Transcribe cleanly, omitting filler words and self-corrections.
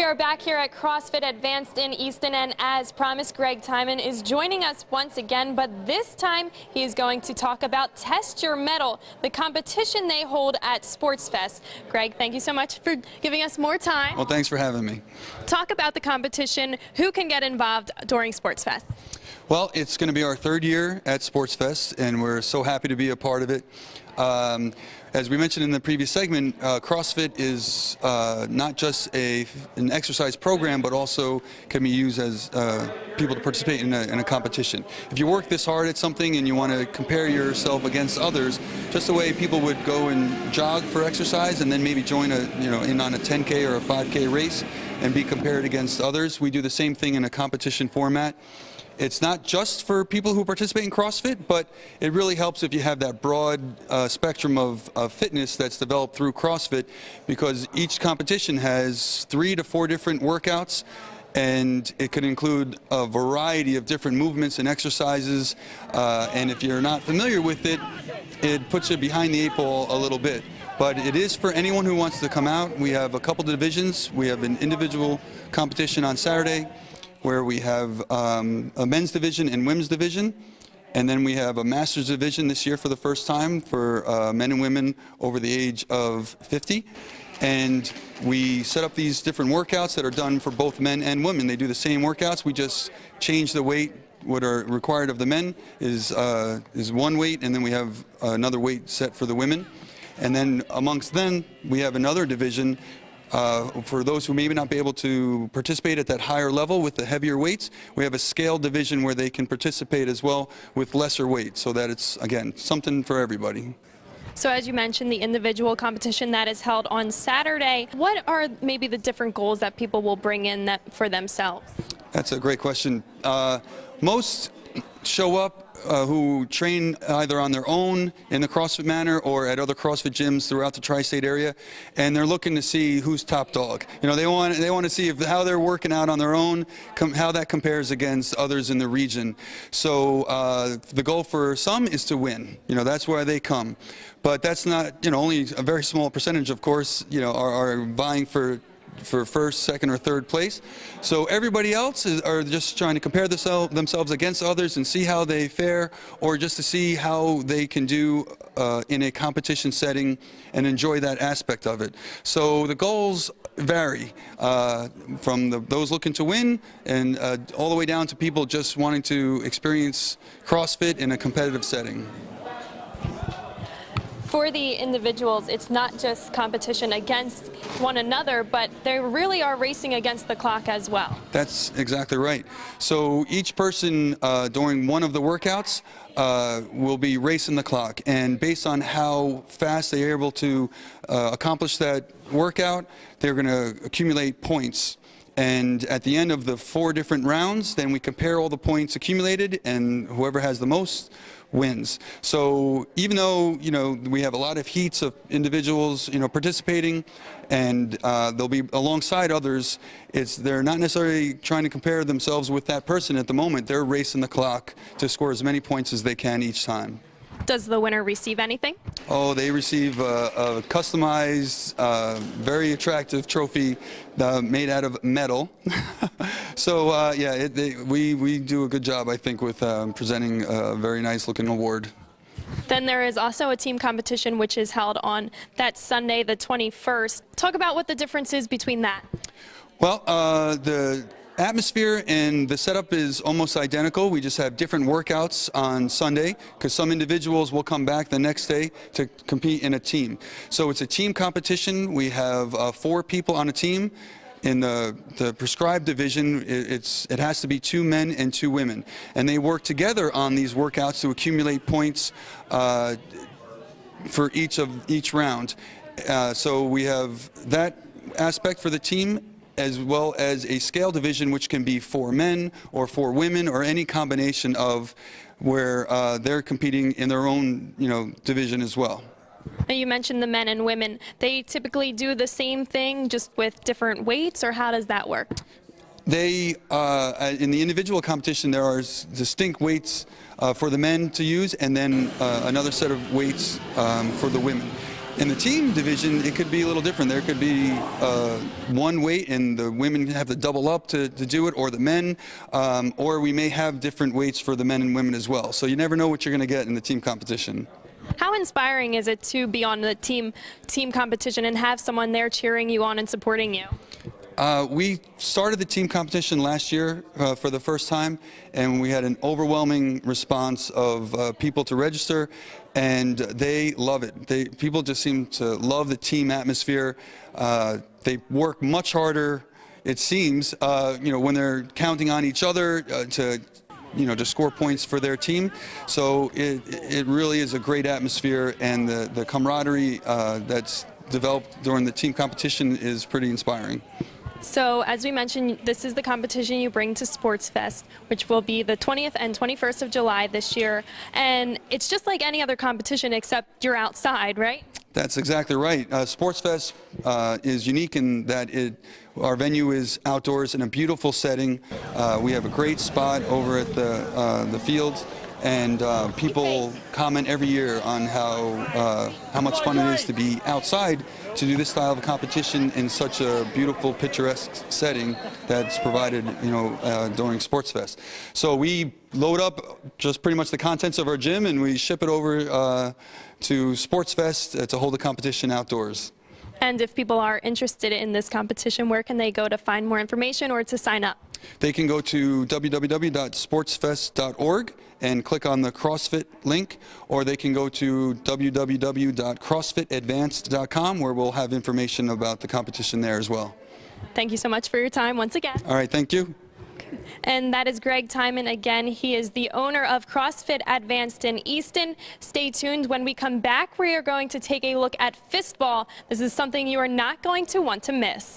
are back here at CrossFit Advanced in Easton, and as promised, Greg Timon is joining us once again, but this time he is going to talk about Test Your Mettle, the competition they hold at SportsFest. Greg, thank you so much for giving us more time. Well, thanks for having me. Talk about the competition. Who can get involved during SportsFest? Well, it's going to be our third year at SportsFest, and we're so happy to be a part of it. As we mentioned in the previous segment, CrossFit is not just an exercise program, but also can be used as people to participate in a competition. If you work this hard at something and you want to compare yourself against others, just the way people would go and jog for exercise and then maybe join in on a 10K or a 5K race and be compared against others, we do the same thing in a competition format. It's not just for people who participate in CrossFit, but it really helps if you have that broad spectrum of fitness that's developed through CrossFit, because each competition has 3 to 4 different workouts, and it could include a variety of different movements and exercises, and if you're not familiar with it, it puts you behind the 8 ball a little bit. But it is for anyone who wants to come out. We have a couple divisions. We have an individual competition on Saturday, where we have a men's division and women's division, and then we have a master's division this year for the first time for men and women over the age of 50. And we set up these different workouts that are done for both men and women. They do the same workouts, we just change the weight. What are required of the men is one weight, and then we have another weight set for the women. And then amongst them, we have another division for those who maybe not be able to participate at that higher level with the heavier weights. We have a scale division where they can participate as well with lesser weights, so that it's, again, something for everybody. So as you mentioned, the individual competition that is held on Saturday, what are maybe the different goals that people will bring in for themselves? That's a great question. Most show up who train either on their own in the CrossFit manner or at other CrossFit gyms throughout the tri-state area, and they're looking to see who's top dog. You know, they want to see how they're working out on their own, how that compares against others in the region. So the goal for some is to win. You know, that's why they come. But that's not, only a very small percentage, of course, are vying for first, second, or third place. So everybody else are just trying to compare themselves against others and see how they fare, or just to see how they can do in a competition setting and enjoy that aspect of it. So the goals vary from those looking to win and all the way down to people just wanting to experience CrossFit in a competitive setting. For the individuals, it's not just competition against one another, but they really are racing against the clock as well. That's exactly right. So each person during one of the workouts will be racing the clock, and based on how fast they are able to accomplish that workout, they're going to accumulate points. And at the end of the 4 different rounds, then we compare all the points accumulated, and whoever has the most wins. So even though we have a lot of heats of individuals participating, and they'll be alongside others, they're not necessarily trying to compare themselves with that person at the moment. They're racing the clock to score as many points as they can each time. Does the winner receive anything? Oh, they receive a customized, very attractive trophy made out of metal. So yeah, we do a good job, I think, with presenting a very nice looking award. Then there is also a team competition which is held on that Sunday, the 21st. Talk about what the difference is between that. Well, the atmosphere and the setup is almost identical. We just have different workouts on Sunday, because some individuals will come back the next day to compete in a team. So it's a team competition. We have 4 people on a team. In the prescribed division, it has to be 2 men and 2 women, and they work together on these workouts to accumulate points for each round. So we have that aspect for the team, as well as a scale division, which can be 4 men or 4 women, or any combination of where they're competing in their own division as well. Now you mentioned the men and women. They typically do the same thing, just with different weights, or how does that work? They, in the individual competition, there are distinct weights for the men to use, and then another set of weights for the women. In the team division, it could be a little different. There could be one weight, and the women have to double up to do it, or the men, or we may have different weights for the men and women as well. So you never know what you're going to get in the team competition. How inspiring is it to be on the team competition and have someone there cheering you on and supporting you? We started the team competition last year for the first time, and we had an overwhelming response of people to register, and they love it. People just seem to love the team atmosphere. They work much harder, it seems, when they're counting on each other to score points for their team. So it really is a great atmosphere, and the camaraderie that's developed during the team competition is pretty inspiring. So, as we mentioned, this is the competition you bring to SportsFest, which will be the 20th and 21st of July this year. And it's just like any other competition, except you're outside, right? That's exactly right. SportsFest is unique in that our venue is outdoors in a beautiful setting. We have a great spot over at the fields, and people comment every year on how much fun it is to be outside to do this style of competition in such a beautiful, picturesque setting that's provided, during SportsFest. So we load up just pretty much the contents of our gym, and we ship it over to SportsFest to hold the competition outdoors. And if people are interested in this competition, where can they go to find more information or to sign up? They can go to www.sportsfest.org and click on the CrossFit link, or they can go to www.crossfitadvanced.com, where we'll have information about the competition there as well. Thank you so much for your time once again. All right, thank you. And that is Greg Timon again. He is the owner of CrossFit Advanced in Easton. Stay tuned. When we come back, we are going to take a look at fistball. This is something you are not going to want to miss.